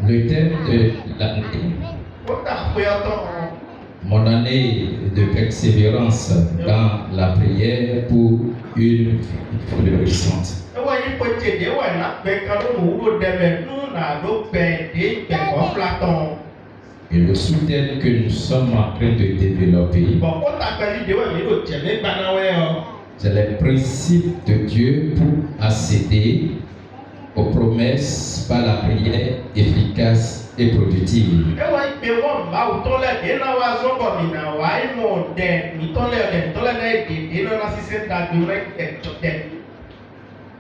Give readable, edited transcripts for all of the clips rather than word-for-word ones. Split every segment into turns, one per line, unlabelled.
Le thème de l'année, mon année de persévérance dans la prière pour une vie florissante. Et le sous-thème que nous sommes en train de développer, c'est les principes de Dieu pour accéder aux promesses par la prière efficace et productive.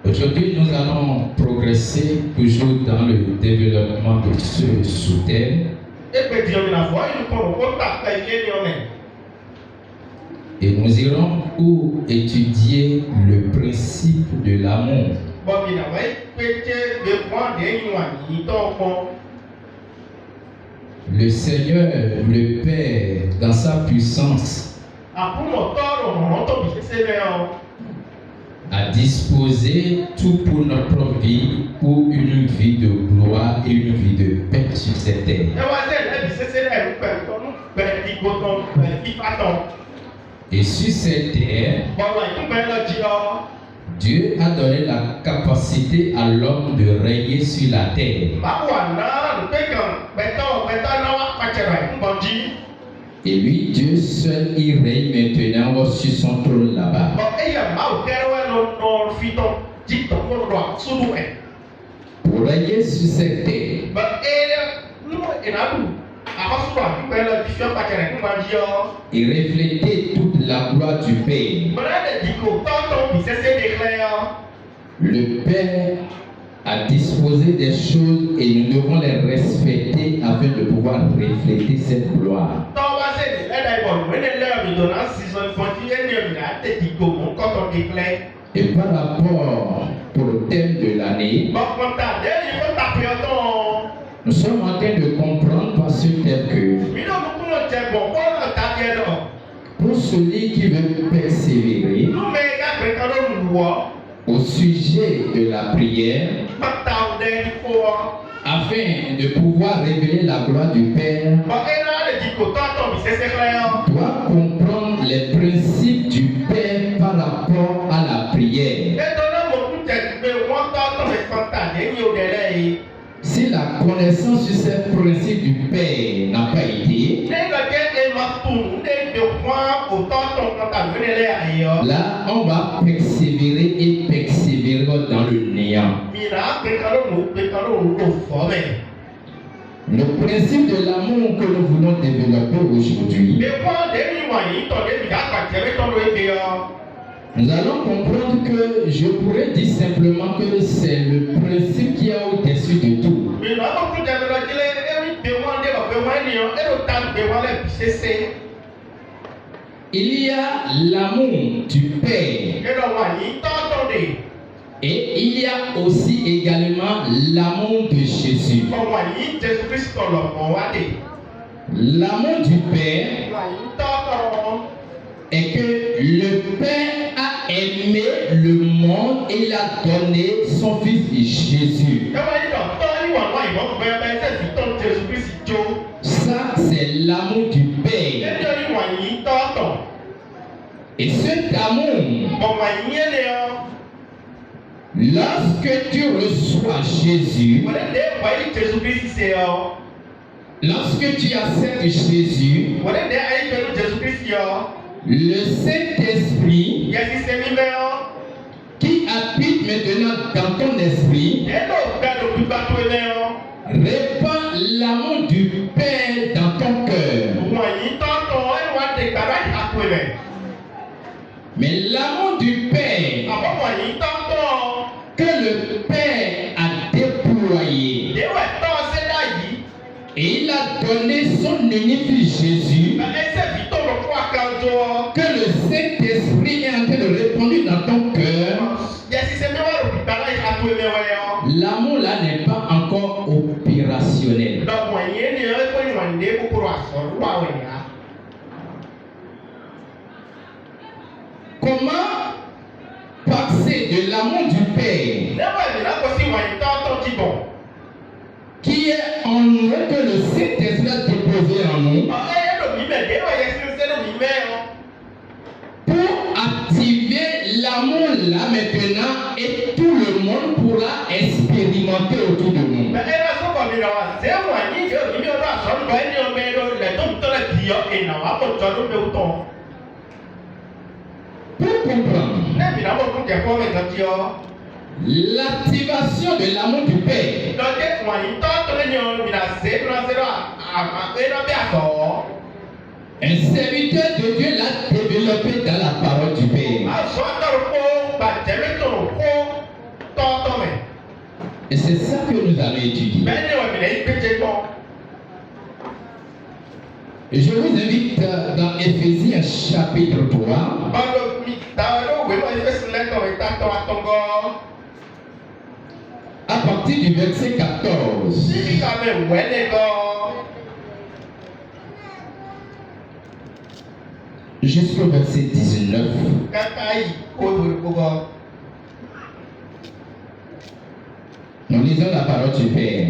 Aujourd'hui, nous allons progresser toujours dans le développement de ce sous-thème. Et nous irons pour étudier le principe de l'amour. Le Seigneur, le Père, dans sa puissance, a disposé tout pour notre vie, pour une vie de gloire et une vie de paix sur cette terre. Et sur cette terre, Dieu a donné la capacité à l'homme de régner sur la terre. Et lui, Dieu seul, il règne maintenant sur son trône là-bas. Pour régner sur cette terre, et refléter toute la gloire du Père. Le Père a disposé des choses et nous devons les respecter afin de pouvoir refléter cette gloire. Et par rapport au thème de l'année, nous sommes en train de comprendre par ce thème que pour celui qui veut persévérer au sujet de la prière, afin de pouvoir révéler la gloire du Père, doit comprendre les principes du Père par rapport à la prière. Si la connaissance sur ces principes du Père n'a pas été, là on va persévérer et persévérer dans le néant. Le principe de l'amour que nous voulons développer aujourd'hui, nous allons comprendre que je pourrais dire simplement que c'est le principe qui est au-dessus de tout. Il y a l'amour du Père et il y a aussi également l'amour de Jésus. L'amour du Père est que le Père a aimé le monde et il a donné son Fils Jésus. Ça, c'est l'amour du Père. Et cet amour, lorsque tu reçois Jésus, lorsque tu acceptes Jésus, le Saint-Esprit qui habite maintenant dans ton esprit répand l'amour du Père dans ton cœur. Mais l'amour du Père que le Père a déployé, et il a donné son unique Fils Jésus, que le Saint-Esprit est en train de répandre dans ton cœur. L'amour là n'est pas encore opérationnel. Comment passer de l'amour du Père qui est en
déposer en nous pour activer l'amour là maintenant et tout le monde pourra expérimenter autour de nous. Pour comprendre l'activation de l'amour du Père, un serviteur de Dieu l'a développé dans la parole du Père. Et c'est ça que nous allons étudier. Et je vous invite dans Éphésiens chapitre 3. À partir du verset 14. Jusqu'au verset 19. Nous lisons la parole du Père.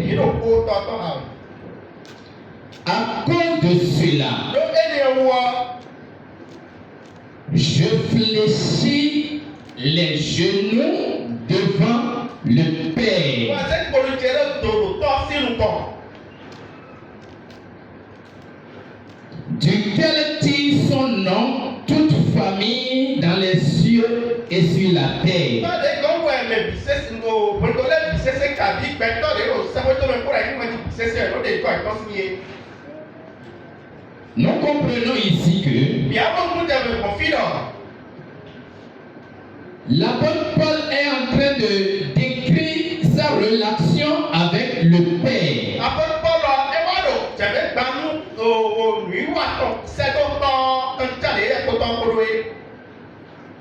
À cause de cela, je fléchis les genoux devant le Père, duquel tire son nom toute famille dans les cieux et sur la terre. Nous comprenons ici que l'apôtre Paul est en train de décrire sa relation avec le Père.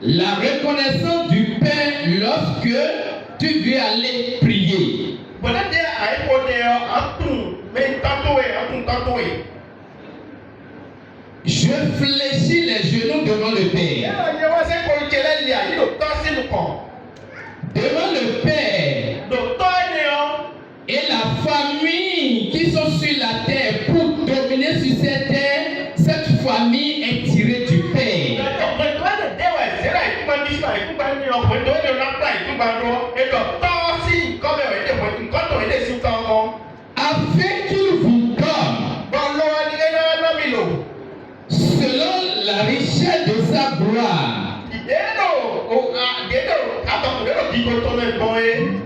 La reconnaissance du Père lorsque tu veux aller prier. Je fléchis les genoux devant le Père. Devant le Père et la famille qui sont sur la terre pour dominer sur cette terre, cette famille est tirée du Père. Afin qu'il vous donne, selon la richesse de sa gloire,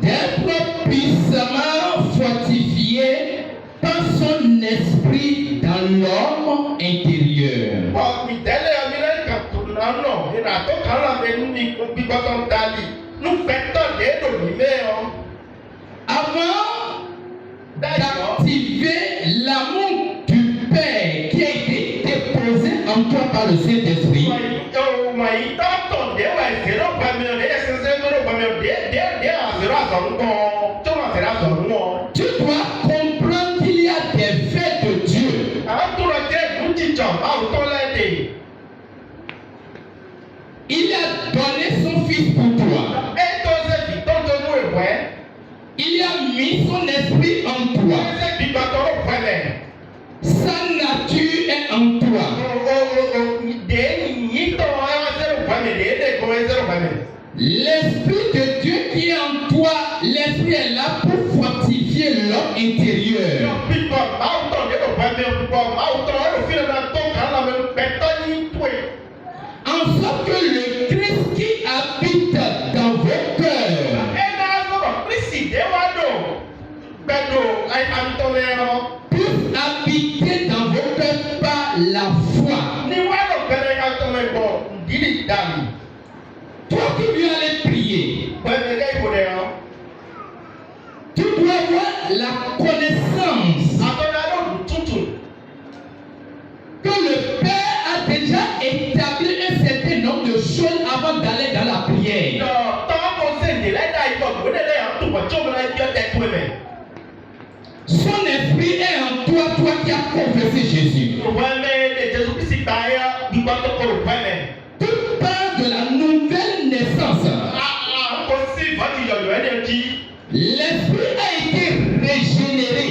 d'être puissamment fortifié par son esprit dans l'homme intérieur. Avant d'activer l'amour du Père qui a été déposé en toi par le Saint-Esprit, tu dois comprendre qu'il y a des faits de Dieu. Il a donné son Fils pour toi. Il a mis son esprit en toi. Sa nature est en toi. L'esprit de Dieu qui est en toi, l'esprit est là pour fortifier l'homme intérieur. En sorte que le Christ qui habite dans vos cœurs puisse habiter dans vos cœurs par la foi. Toi qui viens aller prier, tu dois avoir la connaissance que le Père a déjà établi un certain nombre de choses avant d'aller dans la prière. Son esprit est en toi, toi qui as confessé Jésus. Tout part de la nouvelle naissance. L'esprit a été régénéré.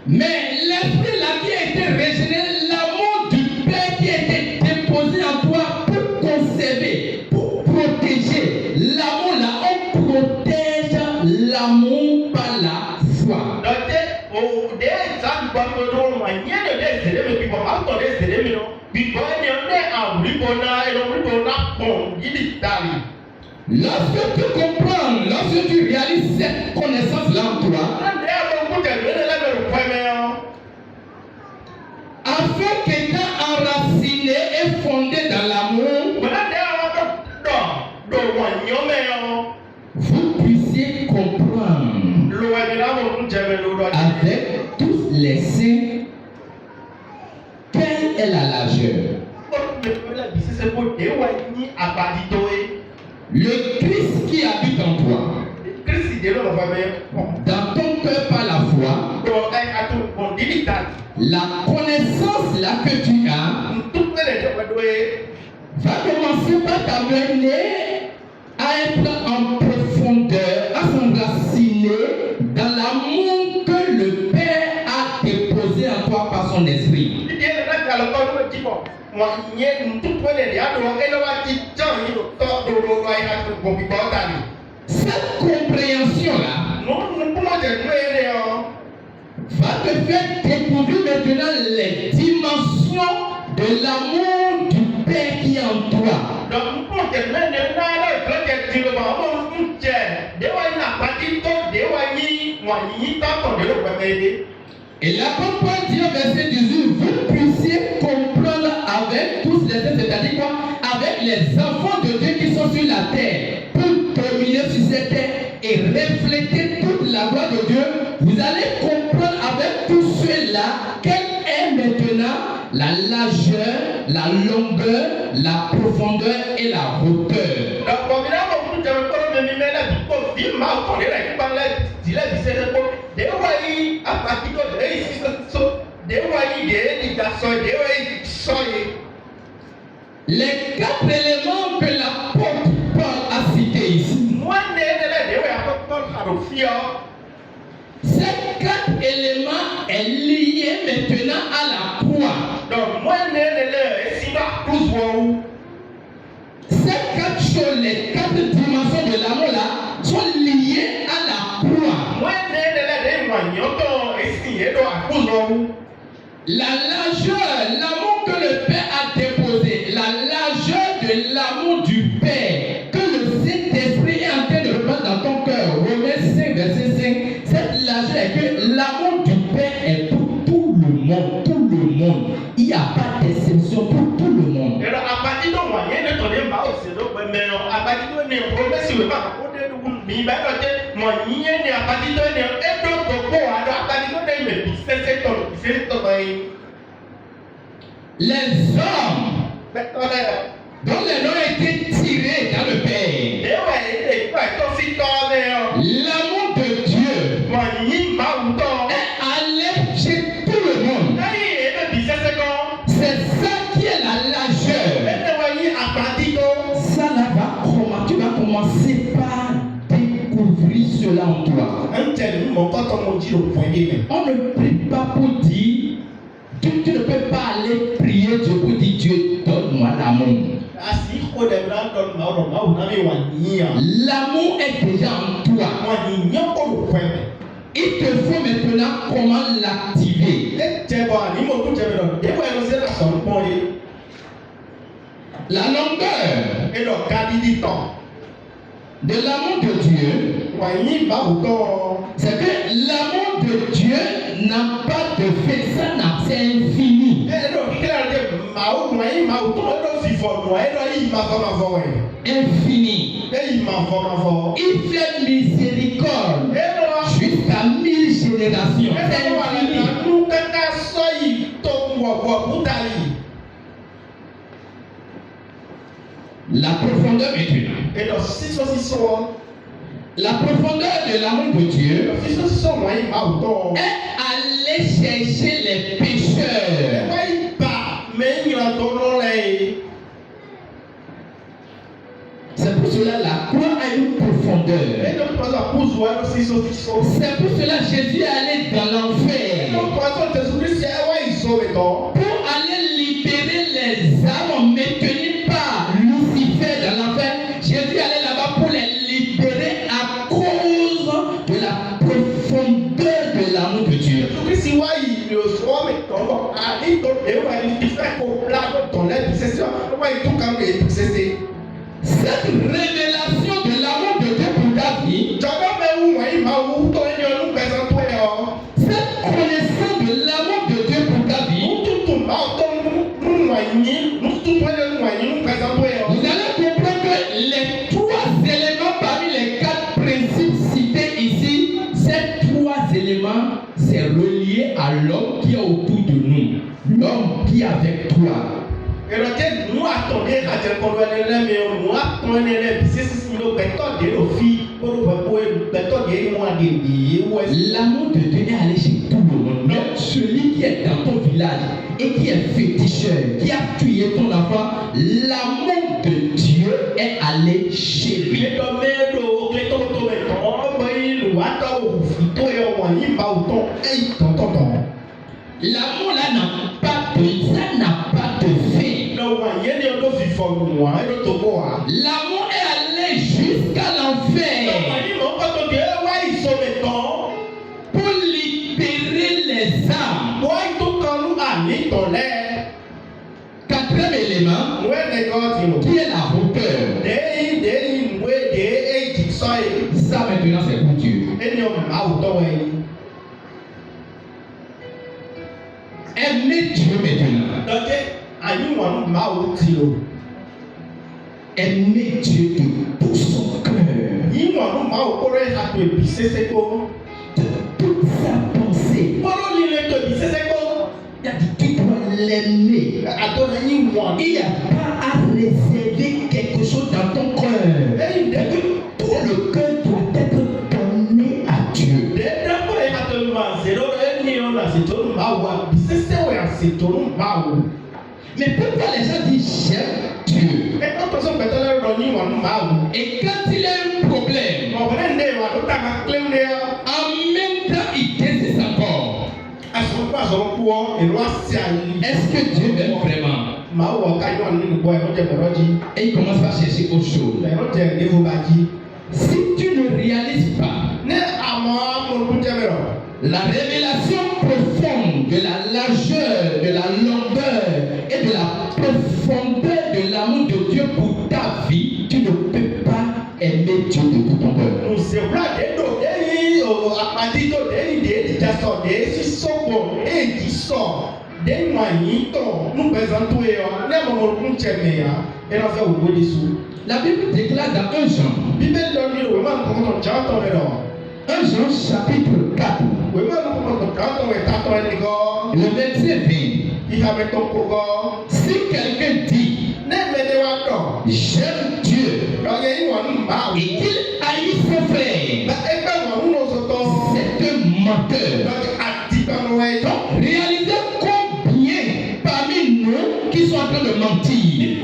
Mais l'esprit là qui a été régénéré, l'amour du Père qui a été déposé en toi pour conserver, pour protéger. L'amour là, on protège l'amour par la foi. Lorsque tu comprends, lorsque tu réalises cette connaissance-là en toi, afin qu'étant enraciné et fondé dans l'amour, vous puissiez comprendre avec tous les saints quelle est la largeur. Le Christ qui habite en toi, dans ton cœur par la foi, la connaissance là que tu as va commencer par t'amener à être en profondeur, à s'enraciner dans l'amour que le Père a déposé en toi par son esprit. Cette compréhension-là va te faire découvrir maintenant les dimensions de l'amour du Père qui est en toi. Et là, comme Paul dit au verset 18, vous puissiez comprendre avec tous les êtres, c'est-à-dire quoi? Avec les enfants de Dieu qui sont sur la terre, pour dominer sur cette terre et refléter toute la gloire de Dieu, vous allez comprendre avec tous ceux-là quelle est maintenant la largeur, la longueur, la profondeur et la hauteur. Les 4 éléments que l'apôtre Paul a cités ici, ces 4 éléments est lié maintenant à la croix. Ces 4 choses, les 4 dimensions de l'amour là, sont liées à la croix. La largeur, l'amour que le Père a déposé, la largeur de l'amour du Père, que le Saint-Esprit est en train de reprendre dans ton cœur. Romains 5, verset 5, cette largeur est que l'amour du Père est pour tout le monde, tout le monde. Il n'y a pas d'exception pour tout le monde. Les hommes dont les noms ont été tirés dans le Père, l'amour de Dieu est allé chez tout le monde. C'est ça qui est la largeur. Ça là tu vas commencer par découvrir cela en toi. On ne prie pas pour dire, tu ne peux pas aller prier Dieu pour dire Dieu donne-moi l'amour. L'amour est déjà en toi. Il te faut maintenant comment l'activer. La longueur de l'amour de Dieu, c'est que l'amour de Dieu n'a pas de fin, c'est infini. Infini. Il fait miséricorde jusqu'à 1000 générations. C'est infini. La profondeur maintenant. La profondeur de l'amour de Dieu est aller chercher les pécheurs. C'est pour cela la croix a une profondeur. C'est pour cela que Jésus est allé dans l'enfer. Pour aller libérer les âmes maintenues par Lucifer dans l'enfer. Jésus allait là-bas pour les libérer à cause de la profondeur de l'amour de Dieu. Cette révélation de l'amour de Dieu pour ta vie, cette connaissance de l'amour de Dieu pour ta vie, vous allez comprendre que les trois éléments parmi les quatre principes cités ici, ces trois éléments, c'est relié à l'homme qui est autour de nous, l'homme qui est avec toi. L'amour de Dieu est allé chez tout le monde. Donc celui qui est dans ton village et qui est féticheur, qui a tué ton enfant, l'amour de Dieu est allé chez lui. L'amour là n'a pas de fin. L'amour est allé jusqu'à l'enfer pour libérer les âmes. Quatrième élément, qui est la hauteur. Ça maintenant c'est pour Dieu. Aimer Dieu maintenant. Aimer Dieu de tout son cœur, de toute sa pensée. Il a dit tu dois l'aimer. Il n'y a pas à réserver quelque chose dans ton cœur. Tout le cœur doit être donné à Dieu. Mais pourquoi les gens disent j'aime Dieu? Et quand il a un problème, en même temps il désiste encore. Est-ce que Dieu m'aime vraiment? Et il commence par chercher autre chose. Si tu ne réalises pas la révélation profonde de la largeur, de la longueur et de la profondeur de l'amour de Dieu pour ta vie, tu ne peux pas aimer Dieu de tout ton cœur. La Bible déclare dans 1 Jean, 1 Jean chapitre 4, le verset 20. Si quelqu'un dit j'aime Dieu et qu'il haït son frère, c'est un menteur. Donc réalisez combien parmi nous qui sont en train de mentir.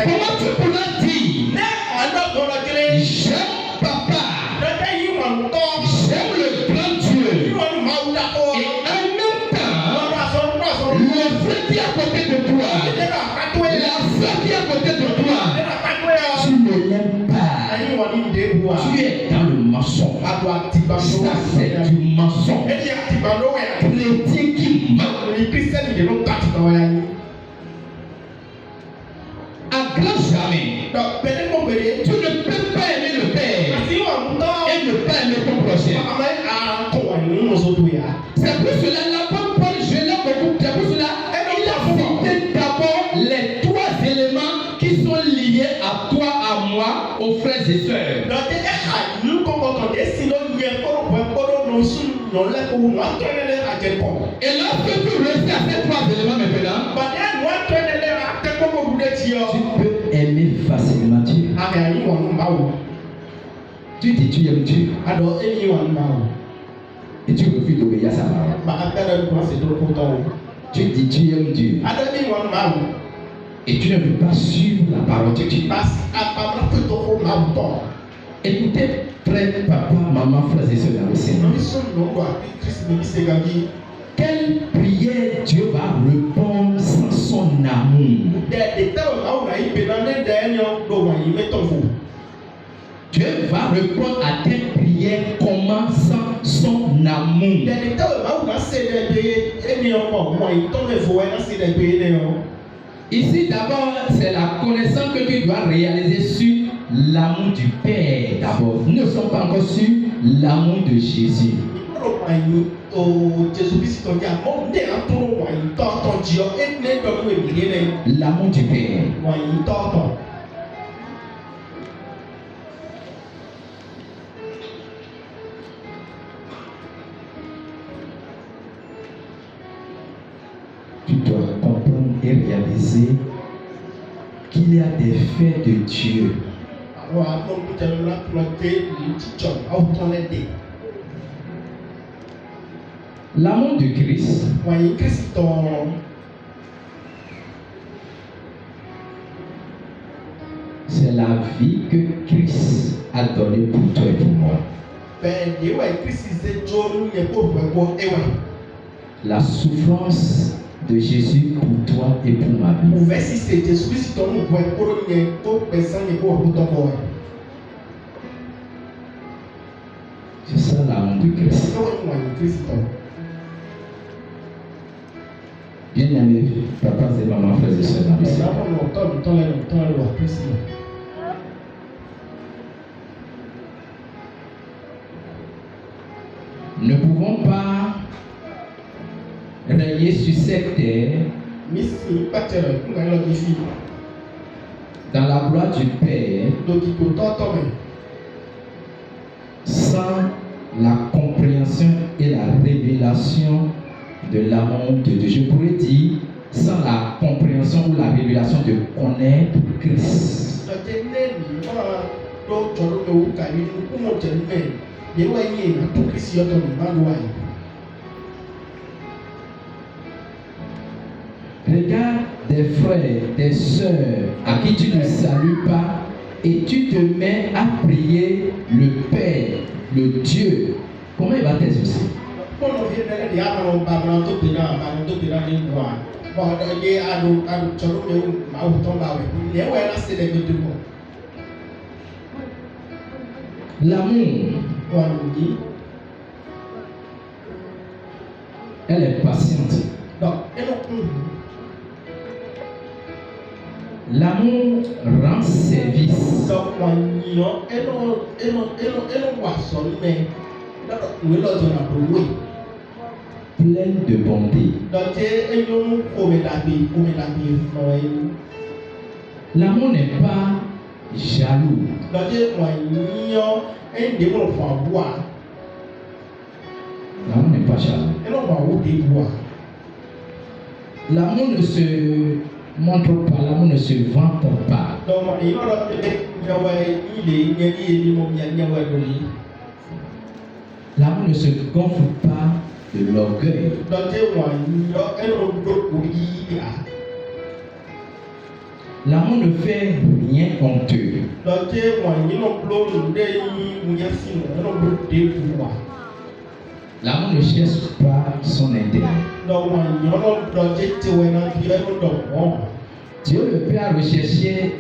Comment tu pourras dire j'aime papa, j'aime le grand Dieu, et en même temps le frère qui est à côté de toi, la soeur qui est à côté de toi, tu ne l'aimes pas. Tu es dans le mensonge. Ça c'est du mensonge. Chrétien qui ment. À grand jamais, tu ne peux pas aimer le Père et ne pas aimer ton prochain. C'est pour cela l'apôtre Paul, je l'aime beaucoup. C'est pour cela il a cité d'abord les trois éléments qui sont liés à toi, à moi, aux frères et sœurs. Et lorsque tu réussis à ces trois éléments maintenant, tu peux aimer facilement Dieu. Tu dis tu aimes Dieu et tu refuses d'obéir à sa parole. Tu dis tu aimes Dieu et tu ne veux pas suivre la parole de Dieu.
Écoutez, frère, papa, maman, frères et sœurs dans le Seigneur. Quelle prière Dieu va répondre sans son amour? Dieu va répondre à tes prières comment sans son amour? Ici d'abord, c'est la connaissance que tu dois réaliser sur l'amour du Père d'abord. Nous ne sommes pas encore sur l'amour de Jésus. L'amour du Père. Tu dois comprendre et réaliser qu'il y a des faits de Dieu. L'amour de Christ, c'est la vie que Christ a donnée pour toi et pour moi. La souffrance de Jésus pour toi et pour ma vie. C'est ça l'amour de Christ. Bien-aimés, papa et maman, frères et sœurs dans le Seigneur. Nous ne pouvons pas régner sur cette terre dans la gloire du Père sans la compréhension et la révélation de l'amour de Dieu. Je pourrais dire sans la compréhension ou la révélation de connaître Christ. Regarde des frères, des sœurs à qui tu ne salues pas et tu te mets à prier le Père, le Dieu. Comment il va t'exaucer? L'amour, elle est patiente. L'amour rend service. Pleine de bonté. L'amour n'est pas jaloux. L'amour n'est pas jaloux. L'amour ne se montre pas, l'amour ne se vante pas. L'amour ne se gonfle pas de l'orgueil. L'amour ne fait rien honteux. L'amour ne cherche pas son intérêt. Dieu le Père a recherché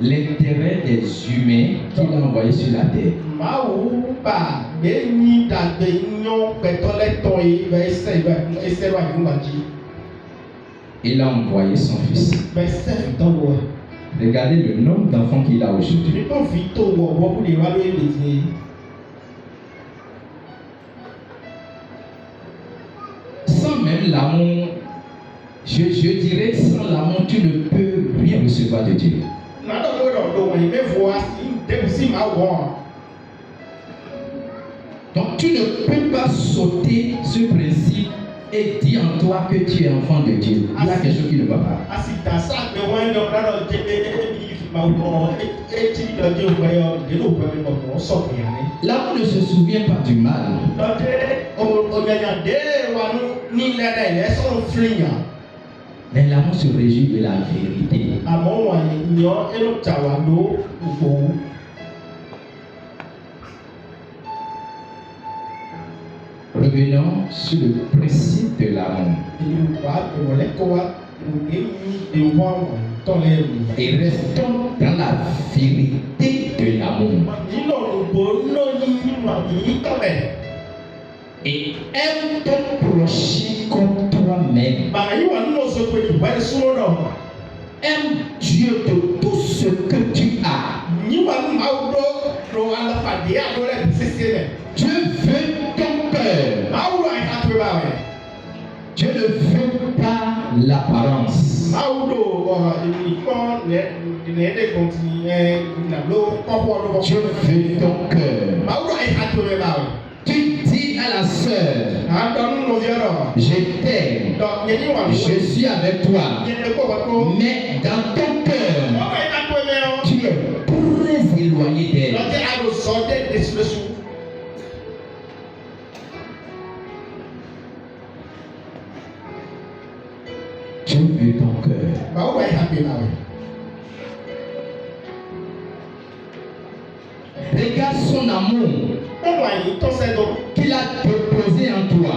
l'intérêt des humains qu'il a envoyés sur la terre. Il a envoyé son fils. Regardez le nombre d'enfants qu'il a aujourd'hui. Sans même l'amour, je dirais sans l'amour, tu ne peux rien recevoir de Dieu. Donc tu ne peux pas sauter ce principe et dire en toi que tu es enfant de Dieu. Il y a quelque chose qui ne va pas. L'amour ne se souvient pas du mal. Mais l'amour se réjouit de la vérité. revenons sur le principe de l'amour. Et restons dans la vérité de l'amour. Et aime ton prochain comme toi-même. Aime Dieu de tout ce que tu as. Dieu veut ton cœur. Dieu ne veut pas l'apparence. Dieu veut ton cœur. Tu dis à la sœur, je t'aime, je suis avec toi, mais dans ton cœur, tu es très éloigné d'elle. Dieu veut ton cœur. Regarde son amour qu'il a déposé en toi.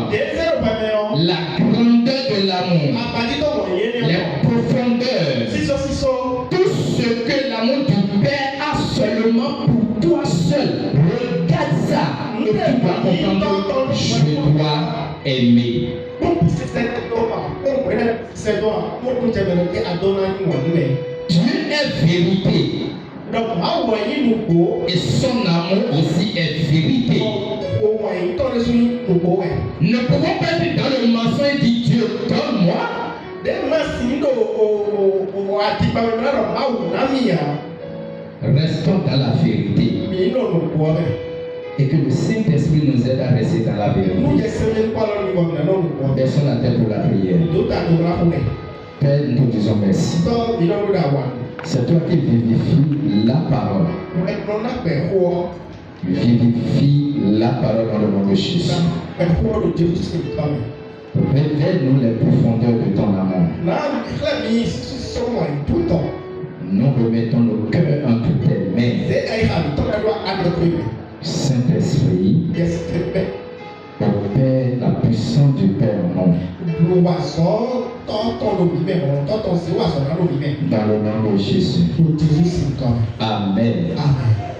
La grandeur de l'amour, les profondeurs, tout ce que l'amour du Père a seulement pour toi seul. Regarde ça et tu vas comprendre que je dois aimer. Dieu est vérité. Et son amour aussi est vérité. Ne pouvons pas être dans le mensonge et dire Dieu, donne-moi. Restons dans la vérité. Et que le Saint-Esprit nous aide à rester dans la vérité. Baissons la tête pour la prière. Père, nous te disons merci. C'est toi qui vivifies la parole. Vivifie la parole dans le nom de Jésus. Révèle-nous les profondeurs de ton amour. Nous remettons nos cœurs entre tes mains. Saint-Esprit, opère la puissance du Père en nous. Dans le nom de Jésus. Amen.
Amen.